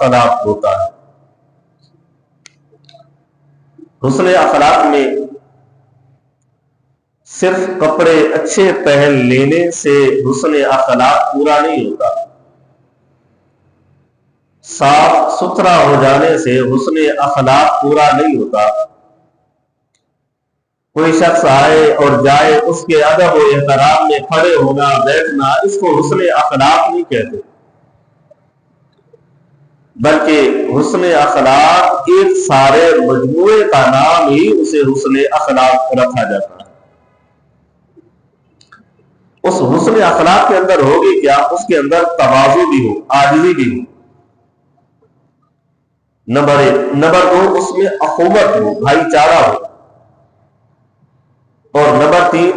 طلاق ہوتا ہے۔ حسن اخلاق میں صرف کپڑے اچھے پہن لینے سے حسن اخلاق پورا نہیں ہوتا، صاف ستھرا ہو جانے سے حسن اخلاق پورا نہیں ہوتا۔ کوئی شخص آئے اور جائے، اس کے ادب و احترام میں کھڑے ہونا بیٹھنا، اس کو حسن اخلاق نہیں کہتے، بلکہ حسن اخلاق ایک سارے مجموعے کا نام ہی اسے حسن اخلاق رکھا جاتا ہے۔ اس حسن اخلاق کے اندر ہوگی کیا؟ اس کے اندر تواضع بھی ہو، عاجزی بھی ہو۔ نمبر دو، اس میں اخوت ہو، بھائی چارہ ہو۔ اور نمبر تین،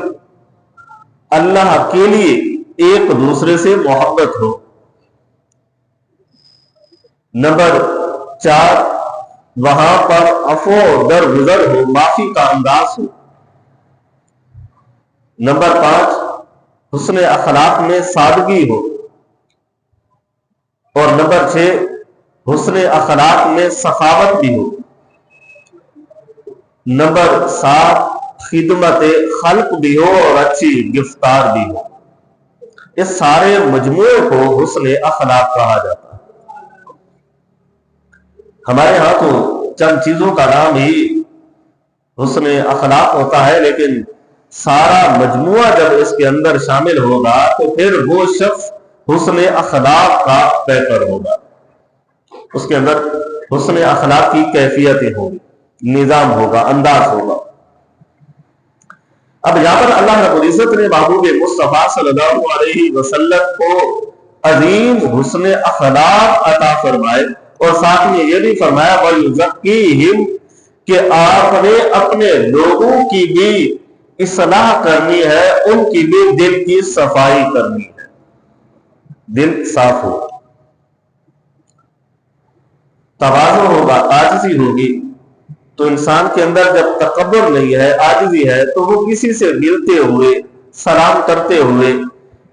اللہ کے لیے ایک دوسرے سے محبت ہو۔ نمبر چار، وہاں پر عفو درگزر ہو، معافی کا انداز ہو۔ نمبر پانچ، حسن اخلاق میں سادگی ہو۔ اور نمبر چھ، حسن اخلاق میں سخاوت بھی ہو۔ نمبر سات، خدمت خلق بھی ہو اور اچھی گفتار بھی ہو۔ اس سارے مجموعے کو حسن اخلاق کہا جاتا ہے۔ ہمارے ہاں تو چند چیزوں کا نام ہی حسن اخلاق ہوتا ہے، لیکن سارا مجموعہ جب اس کے اندر شامل ہوگا تو پھر وہ شخص حسن اخلاق کا پیکر ہوگا۔ اس کے اندر حسن اخلاق کی کیفیتیں ہوں گی، نظام ہوگا، انداز ہوگا۔ اب یہاں پر اللہ رب العزت نے محبوب مصطفیٰ صلی اللہ علیہ وسلم کو عظیم حسن اخلاق عطا فرمائے، اور ساتھ میں یہ بھی فرمایا وَيُزَكِّيهِمْ کہ آپ نے اپنے لوگوں کی بھی اصلاح کرنی ہے، ان کی بھی دل کی صفائی کرنی ہے، دل صاف ہو، تواضع ہوگا، عاجزی ہوگی۔ تو انسان کے اندر جب تکبر نہیں ہے، عاجزی ہے، تو وہ کسی سے ملتے ہوئے، سلام کرتے ہوئے،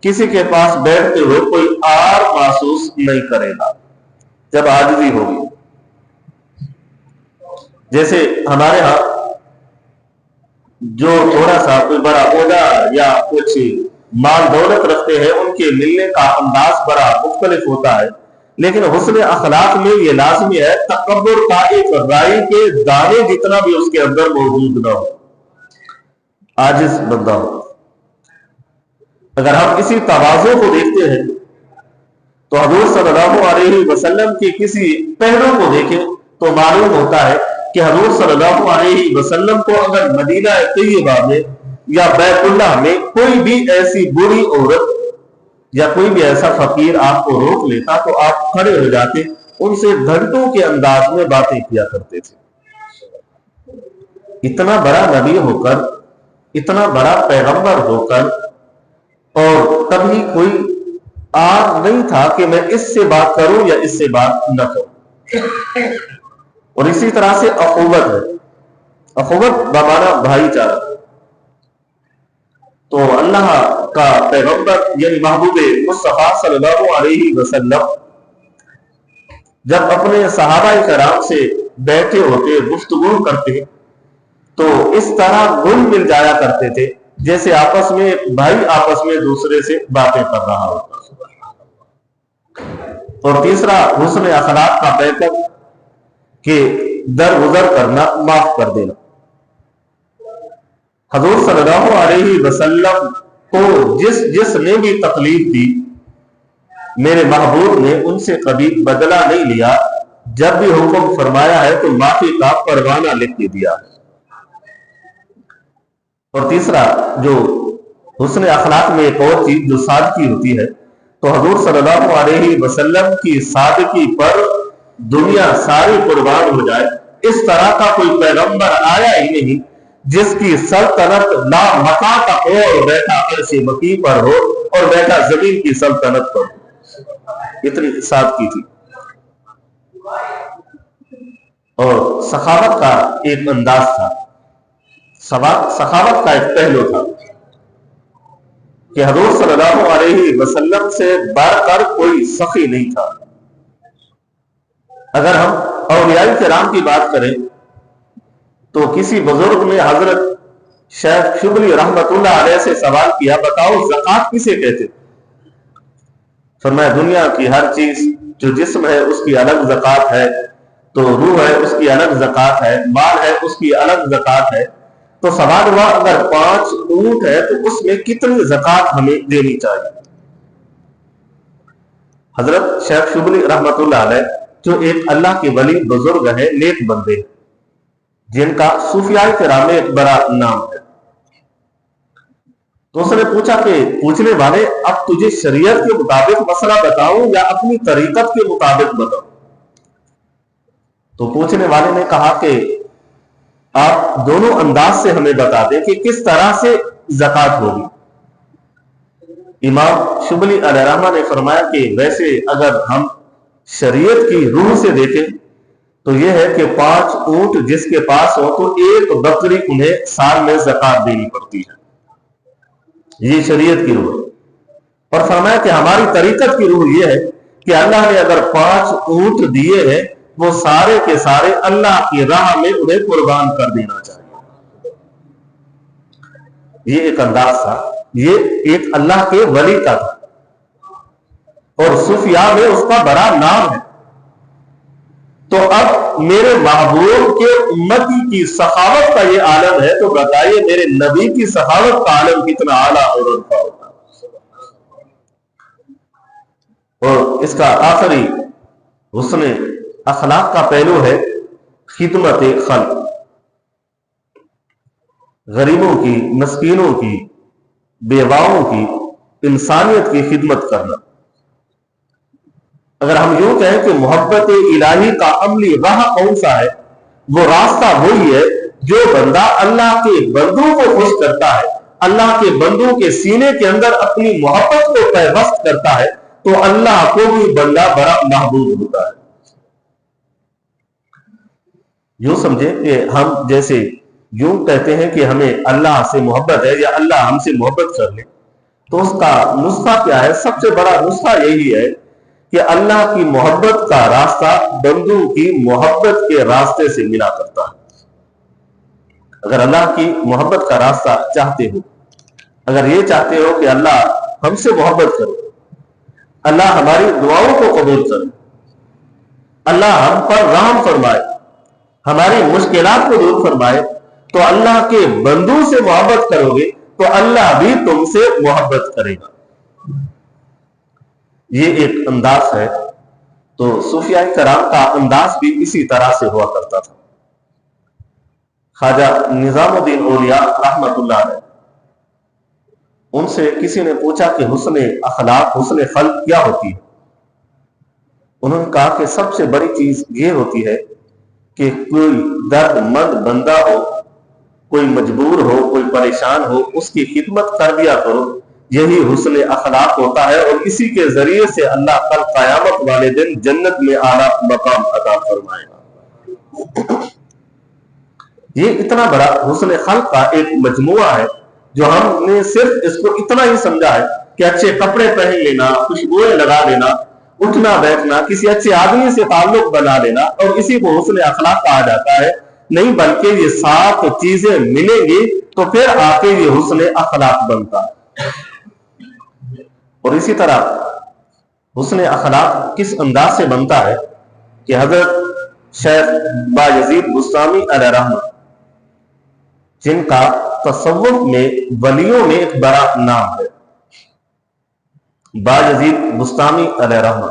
کسی کے پاس بیٹھتے ہوئے کوئی آر محسوس نہیں کرے گا جب عاجزی ہوگی۔ جیسے ہمارے ہاں جو تھوڑا سا کوئی بڑا عہدہ یا کچھ مال دولت رکھتے ہیں، ان کے ملنے کا انداز بڑا مختلف ہوتا ہے، لیکن حسن اخلاق میں یہ لازمی ہے تکبر کا ایک رائی کے دانے جتنا بھی اس کے اندر موجود نہ ہو، عاجز بندہ ہو۔ اگر ہم اسی تواضع کو دیکھتے ہیں تو حضور صلی اللہ علیہ وسلم کے کسی پہلو کو دیکھیں تو معلوم ہوتا ہے کہ حضور صلی اللہ علیہ وسلم کو اگر مدینہ طیبہ میں یا بیت اللہ میں کوئی بھی ایسی بری عورت یا کوئی بھی ایسا فقیر آپ کو روک لیتا تو آپ کھڑے ہو جاتے، ان سے گھنٹوں کے انداز میں باتیں کیا کرتے تھے۔ اتنا بڑا نبی ہو کر، اتنا بڑا پیغمبر ہو کر، اور کبھی کوئی آگ نہیں تھا کہ میں اس سے بات کروں یا اس سے بات نہ کروں۔ اور اسی طرح سے اخوت ہے، اخوت بمانا بھائی چارہ۔ تو اللہ کا پیغمبر یعنی محبوب مصطفیٰ صلی اللہ علیہ وسلم جب اپنے صحابہ کرام سے بیٹھے ہوتے، گفتگو کرتے، تو اس طرح گل مل جایا کرتے تھے جیسے آپس میں بھائی آپس میں دوسرے سے باتیں کر رہا ہوتا۔ اور تیسرا حسن اخلاق کا پیکر کہ درگزر کرنا، معاف کر دینا۔ حضور صلی اللہ علیہ وسلم کو جس نے بھی تکلیف دی، میرے محبوب نے ان سے کبھی بدلہ نہیں لیا، جب بھی حکم فرمایا ہے تو معافی کا پروانہ لکھ کے دیا۔ اور تیسرا جو حسن اخلاق میں ایک اور چیز جو سادگی ہوتی ہے، تو حضور صلی اللہ علیہ وسلم کی سادگی پر دنیا ساری قربان ہو جائے، اس طرح کا کوئی پیغمبر آیا ہی نہیں جس کی سلطنت لا مکا کا ہو اور بیٹھا عرش مکی پر ہو اور بیٹھا زمین کی سلطنت پر ہو۔ اتنی سادگی تھی۔ اور سخاوت کا ایک انداز تھا، سخاوت کا ایک پہلو تھا کہ حضور صلی اللہ علیہ وسلم سے بڑھ کر کوئی سخی نہیں تھا۔ اگر ہم اولیاء کرام کی بات کریں تو کسی بزرگ نے حضرت شیخ شبلی رحمت اللہ علیہ سے سوال کیا، بتاؤ زکوٰۃ کسے کہتے؟ فرمایا دنیا کی ہر چیز جو جسم ہے اس کی الگ زکوٰۃ ہے، تو روح ہے اس کی الگ زکوٰۃ ہے، مال ہے اس کی الگ زکوٰۃ ہے۔ تو سوال ہوا اگر 5 اونٹ ہے تو اس میں کتنی زکوٰۃ ہمیں دینی چاہیے؟ حضرت شیخ شبلی رحمت اللہ علیہ جو ایک اللہ کے ولی بزرگ ہے، نیک بندے جن کا صوفیاء کرام میں ایک بڑا نام ہے، تو اس نے پوچھا کہ پوچھنے والے اب تجھے شریعت کے مطابق مسئلہ بتاؤں یا اپنی طریقت کے مطابق بتاؤں؟ تو پوچھنے والے نے کہا کہ آپ دونوں انداز سے ہمیں بتا دیں کہ کس طرح سے زکوٰۃ ہوگی۔ امام شبلی علیہ رحمہ نے فرمایا کہ ویسے اگر ہم شریعت کی روح سے دیکھیں تو یہ ہے کہ 5 اونٹ جس کے پاس ہو تو 1 بکری انہیں سال میں زکوٰۃ دینی پڑتی ہے، یہ شریعت کی روح ہے۔ اور فرمایا کہ ہماری طریقت کی روح یہ ہے کہ اللہ نے اگر 5 اونٹ دیے ہیں وہ سارے کے سارے اللہ کی راہ میں انہیں قربان کر دینا چاہیے۔ یہ ایک انداز تھا، یہ ایک اللہ کے ولی کا تھا اور صوفیاء میں اس کا بڑا نام ہے۔ تو اب میرے محبوب کے امتی کی سخاوت کا یہ عالم ہے، تو بتائیے میرے نبی کی سخاوت کا عالم کتنا اعلیٰ اور رفیع ہوتا ہے۔ اور اس کا آخری حسن اخلاق کا پہلو ہے خدمت خلق، غریبوں کی، مسکینوں کی، بیواؤں کی، انسانیت کی خدمت کرنا۔ اگر ہم یوں کہیں کہ محبت الہی کا عملی راہ کون سا ہے، وہ راستہ وہی ہے جو بندہ اللہ کے بندوں کو خوش کرتا ہے، اللہ کے بندوں کے سینے کے اندر اپنی محبت کو پیوست کرتا ہے تو اللہ کو بھی بندہ بڑا محبوب ہوتا ہے۔ یوں سمجھے کہ ہم جیسے یوں کہتے ہیں کہ ہمیں اللہ سے محبت ہے یا اللہ ہم سے محبت کر لے، تو اس کا نسخہ کیا ہے؟ سب سے بڑا نسخہ یہی ہے کہ اللہ کی محبت کا راستہ بندوں کی محبت کے راستے سے ملا کرتا ہے۔ اگر اللہ کی محبت کا راستہ چاہتے ہو، اگر یہ چاہتے ہو کہ اللہ ہم سے محبت کرے، اللہ ہماری دعاؤں کو قبول کرے، اللہ ہم پر رحم فرمائے، ہماری مشکلات کو دور فرمائے، تو اللہ کے بندوں سے محبت کرو گے تو اللہ بھی تم سے محبت کرے گا۔ یہ ایک انداز ہے۔ تو صوفیاء کرام کا انداز بھی اسی طرح سے ہوا کرتا تھا۔ خواجہ نظام الدین اولیاء رحمت اللہ علیہ، ان سے کسی نے پوچھا کہ حسن اخلاق، حسن خلق کیا ہوتی ہے؟ انہوں نے کہا کہ سب سے بڑی چیز یہ ہوتی ہے کہ کوئی درد مند بندہ ہو، کوئی مجبور ہو، کوئی پریشان ہو، اس کی خدمت کر دیا کرو، یہی حسن اخلاق ہوتا ہے، اور اسی کے ذریعے سے اللہ کل قیامت والے دن جنت میں اعلیٰ مقام عطا فرمائے گا۔ یہ اتنا بڑا حسن خلق کا ایک مجموعہ ہے جو ہم نے صرف اس کو اتنا ہی سمجھا ہے کہ اچھے کپڑے پہن لینا، خوشبوئیں لگا لینا، اٹھنا بیٹھنا، کسی اچھے آدمی سے تعلق بنا لینا، اور اسی کو حسن اخلاق کہا جاتا ہے۔ نہیں، بلکہ یہ 7 چیزیں ملیں گی تو پھر آ کے یہ حسن اخلاق بنتا ہے۔ اور اسی طرح حسن اخلاق کس انداز سے بنتا ہے کہ حضرت شیخ بایزید بستامی علیہ رحمہ، جن کا تصوف میں ولیوں میں ایک بڑا نام ہے، بایزید بستامی علیہ رحمہ،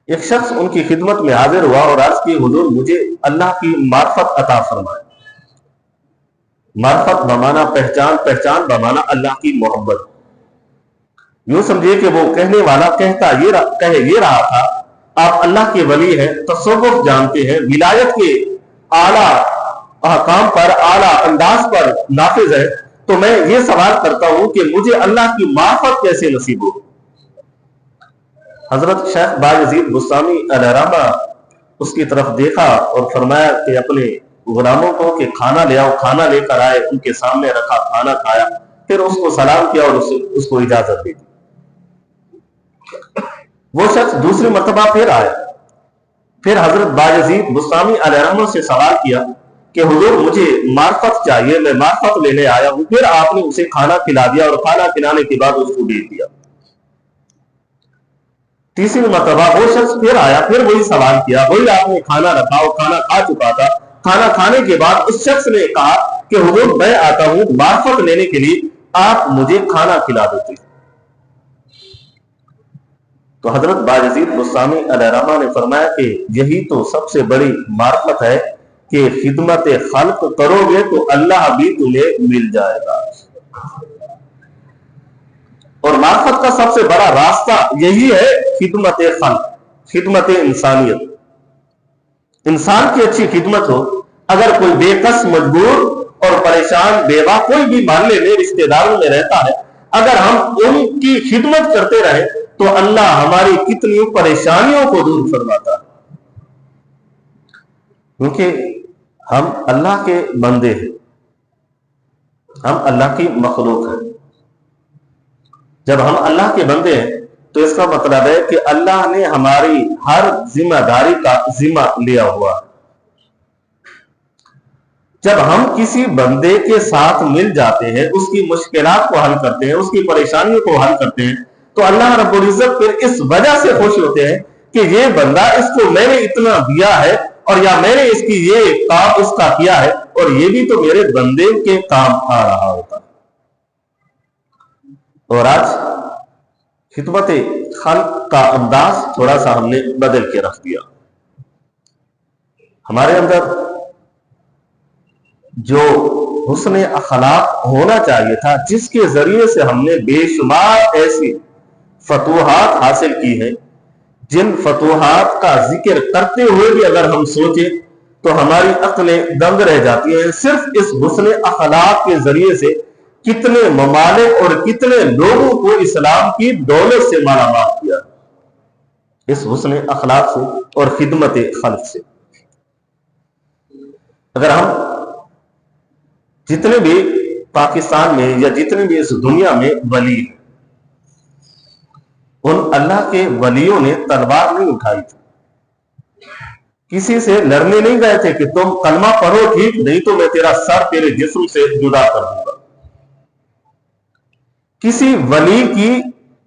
ایک شخص ان کی خدمت میں حاضر ہوا اور عرض کی حضور مجھے اللہ کی معرفت عطا فرمائے۔ معرفت بمانا پہچان، پہچان بمانا اللہ کی محبت۔ یوں سمجھیے کہ وہ کہنے والا کہہ یہ رہا تھا آپ اللہ کے ولی ہیں، تصوف جانتے ہیں، ولایت کے اعلیٰ احکام پر، اعلیٰ انداز پر نافذ ہے، تو میں یہ سوال کرتا ہوں کہ مجھے اللہ کی معرفت کیسے نصیب ہو؟ حضرت شیخ بایزید بستامی علیہ رحمہ اس کی طرف دیکھا اور فرمایا کہ اپنے غلاموں کو کہ کھانا لے آؤ، کھانا لے کر آئے، ان کے سامنے رکھا، کھانا کھایا، پھر اس کو سلام کیا اور اس کو اجازت دے دی۔ وہ شخص دوسری مرتبہ پھر آیا پھر حضرت باجزید بسطامی علیہ رحمہ سے سوال کیا کہ حضور مجھے معرفت چاہیے، میں معرفت لینے آیا ہوں۔ پھر آپ نے اسے کھانا کھلا دیا اور کھانا کھلانے کے بعد اس کو بھیج دیا۔ تیسری مرتبہ وہ شخص پھر آیا، پھر وہی سوال کیا، وہی آپ نے کھانا رکھا اور کھانا کھا چکا تھا۔ کھانا کھانے کے بعد اس شخص نے کہا کہ حضور میں آتا ہوں معرفت لینے کے لیے، آپ مجھے کھانا کھلا دیتے۔ تو حضرت باجزید بسطامی علیہ رحمہ نے فرمایا کہ یہی تو سب سے بڑی معرفت ہے کہ خدمت خلق کرو گے تو اللہ بھی تمہیں مل جائے گا۔ اور معرفت کا سب سے بڑا راستہ یہی ہے خدمت خلق، خدمت انسانیت۔ انسان کی اچھی خدمت ہو۔ اگر کوئی بے کس مجبور اور پریشان بیوہ کوئی بھی محلے میں رشتہ داروں میں رہتا ہے، اگر ہم ان کی خدمت کرتے رہیں تو اللہ ہماری کتنی پریشانیوں کو دور فرماتا ہے، کیونکہ ہم اللہ کے بندے ہیں، ہم اللہ کی مخلوق ہیں۔ جب ہم اللہ کے بندے ہیں تو اس کا مطلب ہے کہ اللہ نے ہماری ہر ذمہ داری کا ذمہ لیا ہوا ہے۔ جب ہم کسی بندے کے ساتھ مل جاتے ہیں، اس کی مشکلات کو حل کرتے ہیں، اس کی پریشانیوں کو حل کرتے ہیں، تو اللہ رب العزت پھر اس وجہ سے خوش ہوتے ہیں کہ یہ بندہ، اس کو میں نے اتنا دیا ہے، اور یا میں نے اس کی یہ کام اس کا کیا ہے، اور یہ بھی تو میرے بندے کے کام آ رہا ہوتا ہے۔ اور آج خدمت خلق کا انداز تھوڑا سا ہم نے بدل کے رکھ دیا۔ ہمارے اندر جو حسن اخلاق ہونا چاہیے تھا، جس کے ذریعے سے ہم نے بے شمار ایسی فتوحات حاصل کی ہیں، جن فتوحات کا ذکر کرتے ہوئے بھی اگر ہم سوچیں تو ہماری عقلیں دنگ رہ جاتی ہیں۔ صرف اس حسن اخلاق کے ذریعے سے کتنے ممالک اور کتنے لوگوں کو اسلام کی دولت سے مالا مال کیا، اس حسن اخلاق سے اور خدمت خلق سے۔ اگر ہم جتنے بھی پاکستان میں یا جتنے بھی اس دنیا میں ولی ہیں، ان اللہ کے ولیوں نے تلوار نہیں اٹھائی تھی، کسی سے لڑنے نہیں گئے تھے کہ تم کلمہ پڑھو ٹھیک، نہیں تو میں تیرا سر تیرے جسم سے جدا کر دوں گا۔ کسی ولی کی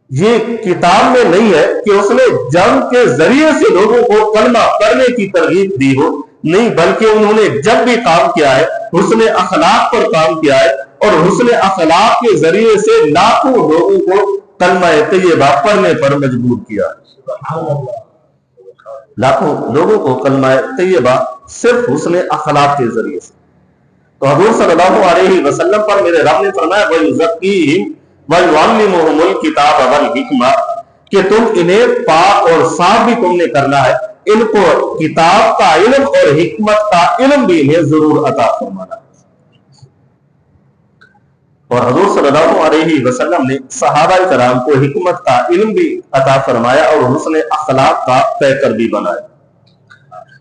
یہ کتاب میں نہیں ہے کہ اس نے جنگ کے ذریعے سے لوگوں کو کلمہ پڑھنے کی ترغیب دی ہو، نہیں، بلکہ انہوں نے جب بھی کام کیا ہے حسن اخلاق پر کام کیا ہے، اور حسن اخلاق کے ذریعے سے لاکھوں لوگوں کو کلمہ طیبہ پڑھنے پر مجبور کیا، لاکھوں لوگوں کو کلمہ طیبہ صرف حسن اخلاق کے ذریعے سے۔ تو حضور صلی اللہ علیہ وسلم پر میرے رب نے فرمایا وَيُزَكِّيهِمْ وَيُعَلِّمُهُمُ الْكِتَابَ وَالْحِكْمَةَ، کہ تم انہیں پاک اور صاف بھی تم نے کرنا ہے، ان کو کتاب کا علم اور حکمت کا علم بھی انہیں ضرور عطا فرمانا ہے۔ اور حضور صلی اللہ علیہ وسلم نے صحابہ کرام کو حکمت کا علم بھی عطا فرمایا اور حسن اخلاق کا پیکر بھی بنایا۔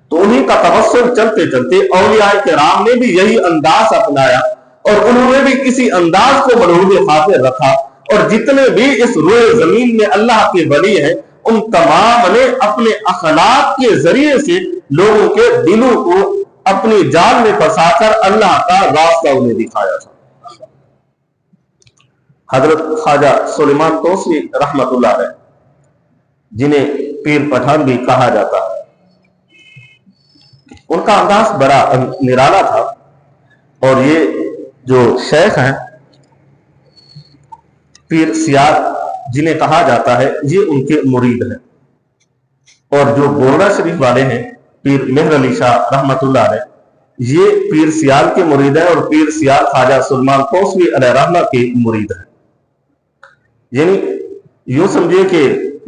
تو انہیں کا توسل چلتے چلتے اولیاء کرام نے بھی یہی انداز اپنایا، اور انہوں نے بھی کسی انداز کو مرہون خاطر رکھا، اور جتنے بھی اس روئے زمین میں اللہ کے ولی ہیں، ان تمام نے اپنے اخلاق کے ذریعے سے لوگوں کے دلوں کو اپنی جان میں پھنسا کر اللہ کا راستہ انہیں دکھایا تھا۔ حضرت خواجہ سلیمان توسی رحمت اللہ علیہ، جنہیں پیر پٹھان بھی کہا جاتا ہے، ان کا انداز بڑا نرالا تھا، اور یہ جو شیخ ہیں پیر سیاد جنہیں کہا جاتا ہے، یہ ان کے مرید ہیں۔ اور جو گولڑا شریف والے ہیں پیر مہر علی شاہ رحمت اللہ علیہ، یہ پیر سیال کے مرید ہیں، اور پیر سیال خواجہ سلیمان توسی علیہ رحمہ کے مرید ہیں۔ یعنی یوں سمجھے کہ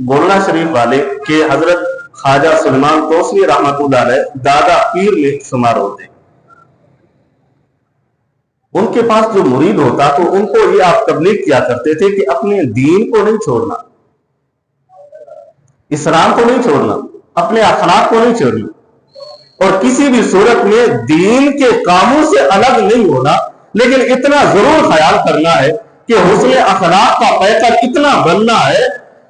گولڑا شریف والے کہ حضرت خواجہ سلیمان توسی رحمت اللہ علیہ دادا پیر میں شمار ہوتے ہیں۔ ان کے پاس جو مرید ہوتا تو ان کو یہ آپ تبلیغ کیا کرتے تھے کہ اپنے دین کو نہیں چھوڑنا، اسلام کو نہیں چھوڑنا، اپنے اخلاق کو نہیں چھوڑنا، اور کسی بھی صورت میں دین کے کاموں سے الگ نہیں ہونا، لیکن اتنا ضرور خیال کرنا ہے کہ حسن اخلاق کا پیکر اتنا بننا ہے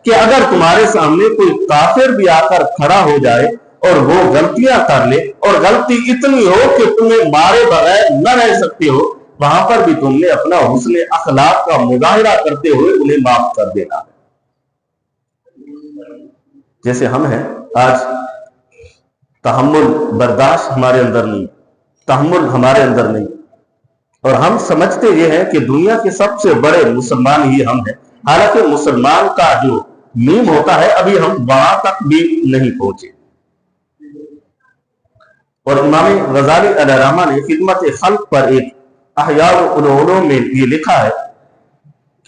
کہ اگر تمہارے سامنے کوئی کافر بھی آ کر کھڑا ہو جائے اور وہ غلطیاں کر لے اور غلطی اتنی ہو کہ تمہیں مارے بغیر نہ رہ سکتے ہو، وہاں پر بھی تم نے اپنا حسن اخلاق کا مظاہرہ کرتے ہوئے انہیں معاف کر دینا ہے۔ جیسے ہم ہیں آج، تحمل برداشت ہمارے اندر نہیں، تحمل ہمارے اندر نہیں، اور ہم سمجھتے یہ ہیں کہ دنیا کے سب سے بڑے مسلمان ہی ہم ہیں، حالانکہ مسلمان کا جو میم ہوتا ہے ابھی ہم وہاں تک بھی نہیں پہنچے۔ اور امام غزالی علیہ الرحمہ نے خدمت خلق پر ایک احیاء العلوم میں یہ لکھا ہے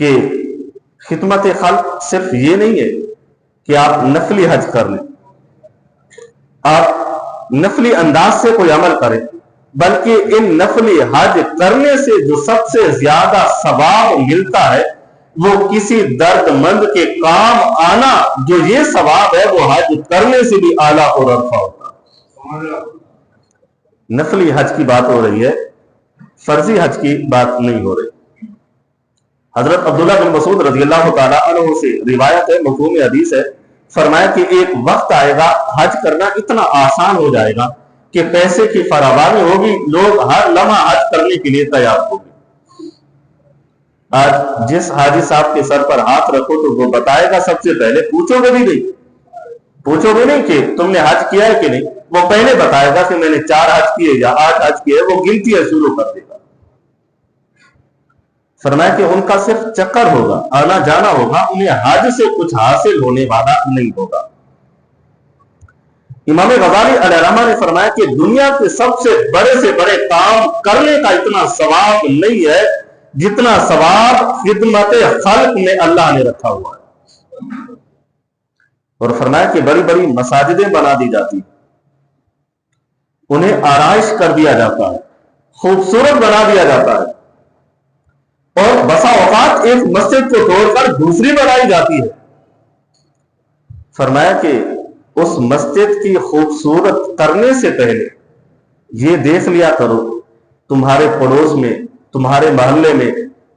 کہ خدمت خلق صرف یہ نہیں ہے کہ آپ نفلی حج کر لیں، آپ نفلی انداز سے کوئی عمل کریں، بلکہ ان نفلی حج کرنے سے جو سب سے زیادہ ثواب ملتا ہے وہ کسی درد مند کے کام آنا، جو یہ ثواب ہے وہ حج کرنے سے بھی اعلیٰ اور ارفع ہوتا ہے۔ نفلی حج کی بات ہو رہی ہے، فرضی حج کی بات نہیں ہو رہی۔ حضرت عبداللہ بن مسعود رضی اللہ تعالیٰ عنہ سے روایت ہے، مفہوم حدیث ہے، فرمایا کہ ایک وقت آئے گا حج کرنا اتنا آسان ہو جائے گا کہ پیسے کی فراوانی ہوگی، لوگ ہر لمحہ حج کرنے کے لیے تیار ہوں گے۔ آج جس حاجی صاحب کے سر پر ہاتھ رکھو تو وہ بتائے گا سب سے پہلے، پوچھو گے بھی نہیں کہ تم نے حج کیا ہے کہ نہیں، وہ پہلے بتائے گا کہ میں نے 4 حج کیے یا 8 حج کیے، وہ گنتی شروع کر دے گا۔ فرمایا کہ ان کا صرف چکر ہوگا، آنا جانا ہوگا، انہیں حج سے کچھ حاصل ہونے والا نہیں ہوگا۔ امام غزالی علیہ الرحمہ نے فرمایا کہ دنیا کے سب سے بڑے کام کرنے کا اتنا ثواب نہیں ہے جتنا ثواب خدمت خلق میں اللہ نے رکھا ہوا ہے۔ اور فرمایا کہ بڑی بڑی مساجدیں بنا دی جاتی، انہیں آرائش کر دیا جاتا ہے، خوبصورت بنا دیا جاتا ہے، اور بسا اوقات ایک مسجد کو توڑ کر دوسری بنائی جاتی ہے۔ فرمایا کہ اس مسجد کی خوبصورت کرنے سے پہلے یہ دیکھ لیا کرو تمہارے پڑوس میں، تمہارے محلے میں،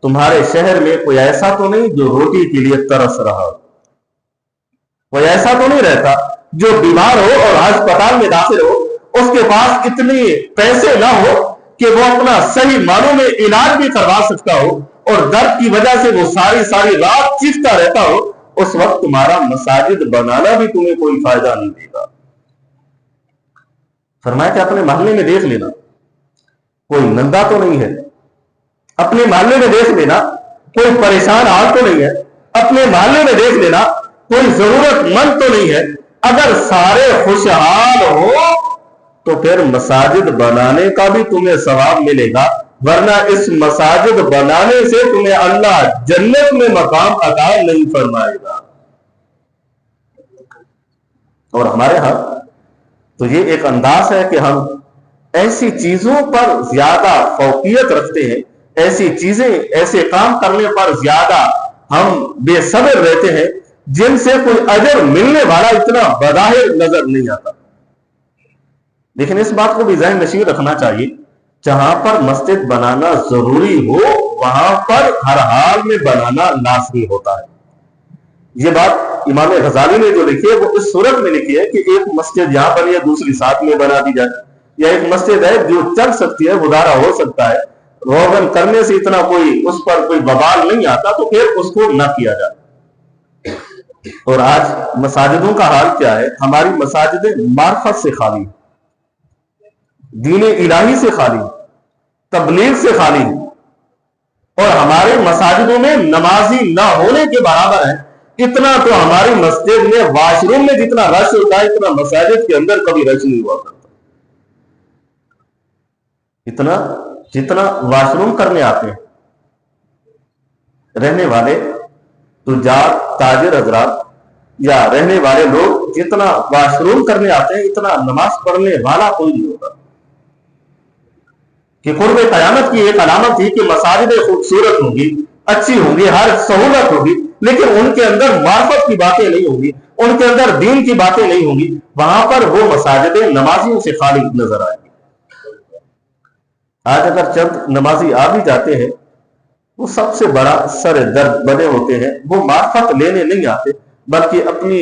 تمہارے شہر میں کوئی ایسا تو نہیں جو روٹی کے لیے ترس رہا ہو، کوئی ایسا تو نہیں رہتا جو بیمار ہو اور ہسپتال میں داخل ہو، اس کے پاس اتنے پیسے نہ ہو کہ وہ اپنا صحیح معنوں میں علاج بھی کروا سکتا ہو، اور درد کی وجہ سے وہ ساری رات چیختا رہتا ہو۔ اس وقت تمہارا مساجد بنانا بھی تمہیں کوئی فائدہ نہیں دے گا۔ فرمایا کہ اپنے محلے میں دیکھ لینا کوئی ننگا تو نہیں ہے، اپنے محلے میں دیکھ لینا کوئی پریشان حال تو نہیں ہے، اپنے محلے میں دیکھ لینا کوئی ضرورت مند تو نہیں ہے۔ اگر سارے خوشحال ہو تو پھر مساجد بنانے کا بھی تمہیں ثواب ملے گا، ورنہ اس مساجد بنانے سے تمہیں اللہ جنت میں مقام عطا نہیں فرمائے گا۔ اور ہمارے ہاں تو یہ ایک انداز ہے کہ ہم ایسی چیزوں پر زیادہ فوقیت رکھتے ہیں، ایسی چیزیں، ایسے کام کرنے پر زیادہ ہم بے صبر رہتے ہیں جن سے کوئی اجر ملنے والا اتنا بظاہر نظر نہیں آتا۔ لیکن اس بات کو بھی ذہن نشین رکھنا چاہیے، جہاں پر مسجد بنانا ضروری ہو وہاں پر ہر حال میں بنانا لازمی ہوتا ہے۔ یہ بات امام غزالی نے جو لکھی ہے وہ اس صورت میں لکھی ہے کہ ایک مسجد یہاں بنی ہے دوسری ساتھ میں بنا دی جائے، یا ایک مسجد ہے جو چل سکتی ہے، گزارا ہو سکتا ہے، روغن کرنے سے اتنا کوئی اس پر کوئی بوال نہیں آتا، تو پھر اس کو نہ کیا جائے۔ اور آج مساجدوں کا حال کیا ہے؟ ہماری مساجدیں معرفت سے خالی، دین الہی سے خالی، تبلیغ سے خالی، اور ہمارے مساجدوں میں نمازی نہ ہونے کے برابر ہے۔ اتنا تو ہماری مسجد میں واش روم میں جتنا رش ہوتا ہے اتنا مساجد کے اندر کبھی رش نہیں ہوا کرتا۔ اتنا جتنا واش روم کرنے آتے ہیں رہنے والے تجار، تاجر حضرات یا رہنے والے لوگ، جتنا واش روم کرنے آتے ہیں اتنا نماز پڑھنے والا کوئی نہیں ہوتا۔ کہ قرب قیامت کی ایک علامت تھی کہ مساجدیں خوبصورت ہوں گی، اچھی ہوں گی، ہر سہولت ہوگی، لیکن ان کے اندر معرفت کی باتیں نہیں ہوں گی، ان کے اندر دین کی باتیں نہیں ہوں گی، وہاں پر وہ مساجدیں نمازیوں سے خالی نظر آئیں گی۔ آج اگر چند نمازی آ بھی جاتے ہیں، وہ سب سے بڑا سر درد بنے ہوتے ہیں، وہ معرفت لینے نہیں آتے بلکہ اپنی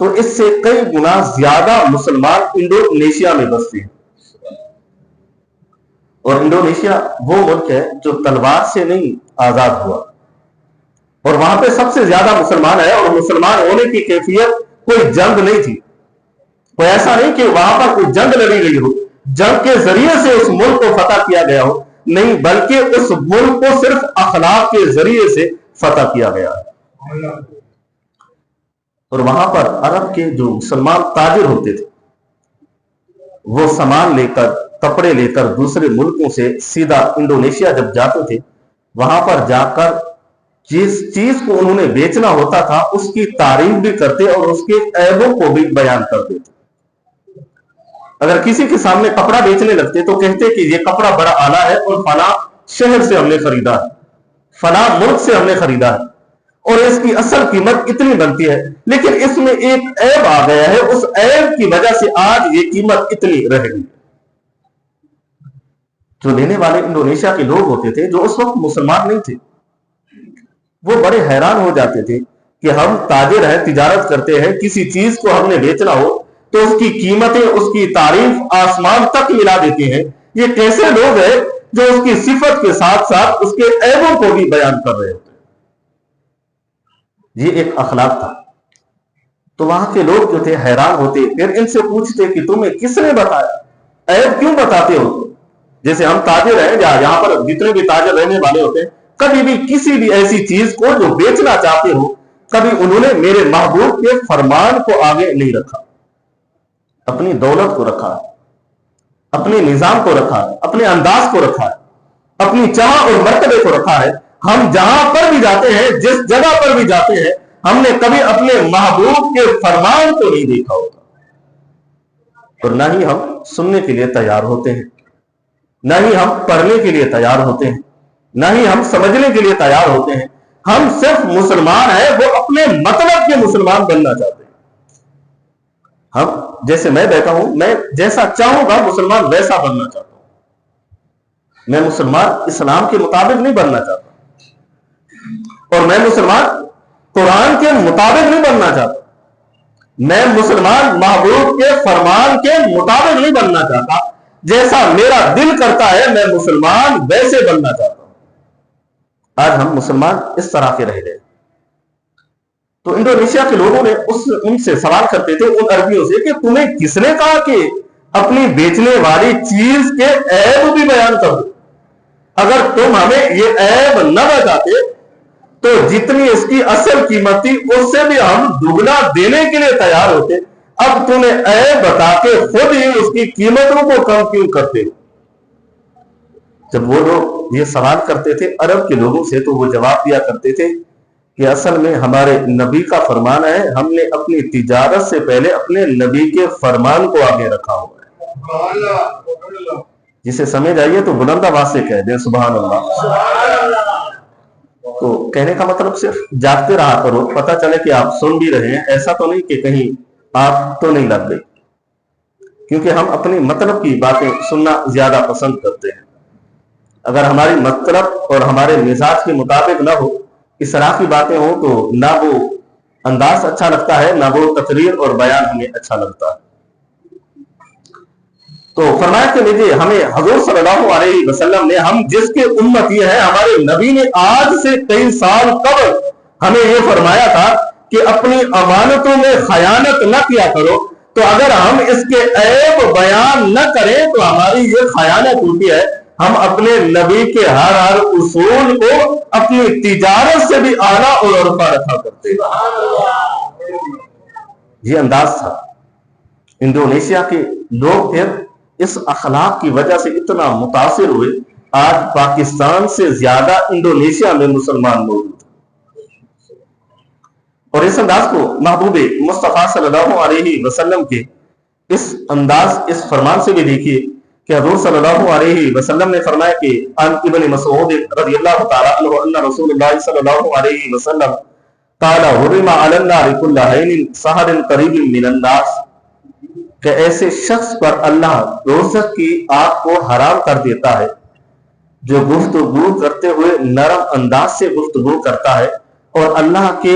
تو اس سے کئی گنا زیادہ مسلمان انڈونیشیا میں بستے ہیں. اور انڈونیشیا وہ ملک ہے جو تلوار سے نہیں آزاد ہوا, اور وہاں پہ سب سے زیادہ مسلمان ہے, اور مسلمان ہونے کی کیفیت کوئی جنگ نہیں تھی. کوئی ایسا نہیں کہ وہاں پر کوئی جنگ لڑی گئی ہو, جنگ کے ذریعے سے اس ملک کو فتح کیا گیا ہو, نہیں, بلکہ اس ملک کو صرف اخلاق کے ذریعے سے فتح کیا گیا ہے. اور وہاں پر عرب کے جو مسلمان تاجر ہوتے تھے وہ سامان لے کر, کپڑے لے کر دوسرے ملکوں سے سیدھا انڈونیشیا جب جاتے تھے, وہاں پر جا کر جس چیز کو انہوں نے بیچنا ہوتا تھا اس کی تعریف بھی کرتے اور اس کے عیبوں کو بھی بیان کر دیتے. اگر کسی کے سامنے کپڑا بیچنے لگتے تو کہتے کہ یہ کپڑا بڑا اعلیٰ ہے اور فلاں شہر سے ہم نے خریدا ہے, فلاں ملک سے ہم نے خریدا ہے, اور اس کی اصل قیمت اتنی بنتی ہے, لیکن اس میں ایک عیب آ گیا ہے, اس عیب کی وجہ سے آج یہ قیمت اتنی رہ گئی. جو لینے والے انڈونیشیا کے لوگ ہوتے تھے جو اس وقت مسلمان نہیں تھے, وہ بڑے حیران ہو جاتے تھے کہ ہم تاجر ہیں, تجارت کرتے ہیں, کسی چیز کو ہم نے بیچنا ہو تو اس کی قیمتیں, اس کی تعریف آسمان تک ملا دیتے ہیں. یہ کیسے لوگ ہیں جو اس کی صفت کے ساتھ ساتھ اس کے عیبوں کو بھی بیان کر رہے ہوتے. یہ ایک اخلاق تھا. تو وہاں کے لوگ جو تھے حیران ہوتے, پھر ان سے پوچھتے کہ تمہیں کس نے بتایا, عیب کیوں بتاتے ہو؟ جیسے ہم تاجر ہیں, یہاں پر جتنے بھی تاجر رہنے والے ہوتے ہیں, کبھی بھی کسی بھی ایسی چیز کو جو بیچنا چاہتے ہو, کبھی انہوں نے میرے محبوب کے فرمان کو آگے نہیں رکھا, اپنی دولت کو رکھا, اپنے نظام کو رکھا, اپنے انداز کو رکھا, اپنی چاہ اور مرتبے کو رکھا ہے. ہم جہاں پر بھی جاتے ہیں, جس جگہ پر بھی جاتے ہیں, ہم نے کبھی اپنے محبوب کے فرمان کو نہیں دیکھا ہوتا, اور نہ ہی ہم سننے کے لیے تیار ہوتے ہیں, نہ ہی ہم پڑھنے کے لیے تیار ہوتے ہیں, نہ ہی ہم سمجھنے کے لیے تیار ہوتے ہیں. ہم صرف مسلمان ہیں, وہ اپنے مطلب کے مسلمان بننا چاہتے ہیں. ہم جیسے میں بیٹھا ہوں, میں جیسا چاہوں گا مسلمان ویسا بننا چاہتا ہوں. میں مسلمان اسلام کے مطابق نہیں بننا چاہتا, اور میں مسلمان قرآن کے مطابق نہیں بننا چاہتا, میں مسلمان محبوب کے فرمان کے مطابق نہیں بننا چاہتا. جیسا میرا دل کرتا ہے میں مسلمان ویسے بننا چاہتا ہوں. آج ہم مسلمان اس طرح کے رہ گئے. تو انڈونیشیا کے لوگوں نے ان سے سوال کرتے تھے, ان عربیوں سے, کہ تمہیں کس نے کہا کہ اپنی بیچنے والی چیز کے عیب بھی بیان کر دو؟ اگر تم ہمیں یہ عیب نہ بتاتے تو جتنی اس کی اصل قیمت تھی اس سے بھی ہم دگنا دینے کے لیے تیار ہوتے. اب تمہیں عیب بتا کے خود ہی اس کی قیمتوں کو کم کیوں کرتے ہو؟ جب وہ لوگ یہ سوال کرتے تھے عرب کے لوگوں سے, تو وہ جواب دیا کرتے تھے کہ اصل میں ہمارے نبی کا فرمان ہے, ہم نے اپنی تجارت سے پہلے اپنے نبی کے فرمان کو آگے رکھا ہوا ہے. جسے سمجھ آئیے تو بلند آواز سے کہہ دیں سبحان اللہ. تو کہنے کا مطلب صرف جاگتے رہا کرو, پتہ چلے کہ آپ سن بھی رہے ہیں, ایسا تو نہیں کہ کہیں آپ تو نہیں لگ گئی, کیونکہ ہم اپنی مطلب کی باتیں سننا زیادہ پسند کرتے ہیں. اگر ہماری مطلب اور ہمارے مزاج کے مطابق نہ ہو, اسراف کی باتیں ہوں, تو نہ وہ انداز اچھا لگتا ہے, نہ وہ تقریر اور بیان ہمیں اچھا لگتا ہے. تو فرمایا کہ لیجیے, ہمیں حضور صلی اللہ علیہ وسلم نے, ہم جس کے امتی ہیں, ہمارے نبی نے آج سے کئی سال قبل ہمیں یہ فرمایا تھا کہ اپنی امانتوں میں خیانت نہ کیا کرو. تو اگر ہم اس کے عیب بیان نہ کریں تو ہماری یہ خیانت ہوتی ہے. ہم اپنے نبی کے ہر اصول کو اپنی تجارت سے بھی اعلیٰ اور عرفہ رکھا کرتے ہیں. یہ انداز تھا. انڈونیشیا کے لوگ پھر اس اخلاق کی وجہ سے اتنا متاثر ہوئے, آج پاکستان سے زیادہ انڈونیشیا میں مسلمان موجود ہیں. اور اس انداز کو محبوب مصطفیٰ صلی اللہ علیہ وسلم کے اس انداز, اس فرمان سے بھی دیکھیے کہ حضور صلی اللہ علیہ وسلم نے فرمایا کہ عن ابن مسعود رضی اللہ تعالی عنہ ان رسول اللہ صلی اللہ علیہ وسلم قال حرم علی النار کل عین سحر قریب من الناس, کہ ایسے شخص پر اللہ دوزخ کی آگ کو حرام کر دیتا ہے جو گفتگو کرتے ہوئے نرم انداز سے گفتگو کرتا ہے اور اللہ کے